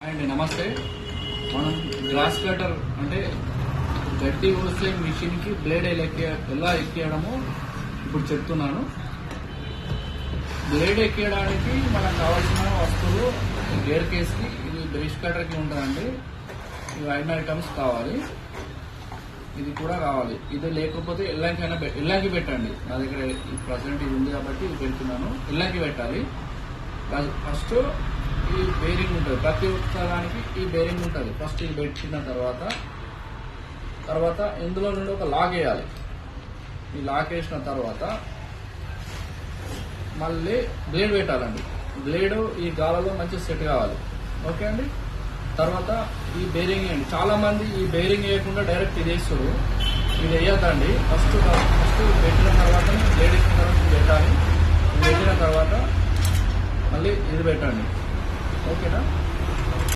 అండి నమస్తే. మనం గ్రాస్ కటర్ అంటే గడ్డి కోసే మిషన్ కి బ్లేడ్ ఎలా ఎక్కియడమో ఇప్పుడు చెప్తున్నాను. బ్లేడ్ ఎక్కియడానికి మనకు కావాల్సిన వస్తువులు గేర్ కేస్కి, ఇది బ్రష్ కటర్కి ఉంటుందండి. ఇవి 5 ఐటమ్స్ కావాలి. ఇది కూడా కావాలి. ఇది లేకపోతే ఎల్లాకి పెట్టండి. నా దగ్గర ప్రజెంట్ ఇది ఉంది కాబట్టి ఇది పెడుతున్నాను. ఎల్లాకి పెట్టాలి. ఫస్ట్ ఈ బేరింగ్ ఉంటుంది, ప్రతి ఒక్కదానికి ఈ బేరింగ్ ఉంటుంది. ఫస్ట్ ఇది పెట్టిన తర్వాత ఇందులో నుండి ఒక లాక్ వేయాలి. ఈ లాక్ వేసిన తర్వాత మళ్ళీ బ్లేడ్ పెట్టాలండి. బ్లేడ్ ఈ గాలలో మంచి సెట్ కావాలి. ఓకే అండి. తర్వాత ఈ బేరింగ్ వేయండి. చాలా మంది ఈ బేరింగ్ వేయకుండా డైరెక్ట్ ఇది వేస్తారు. ఇది వేయద్దండి. ఫస్ట్ పెట్టిన తర్వాత బ్లేడ్ ఎక్కిన తర్వాత పెట్టాలి. పెట్టిన తర్వాత మళ్ళీ ఇది పెట్టండి. ఓకేనా.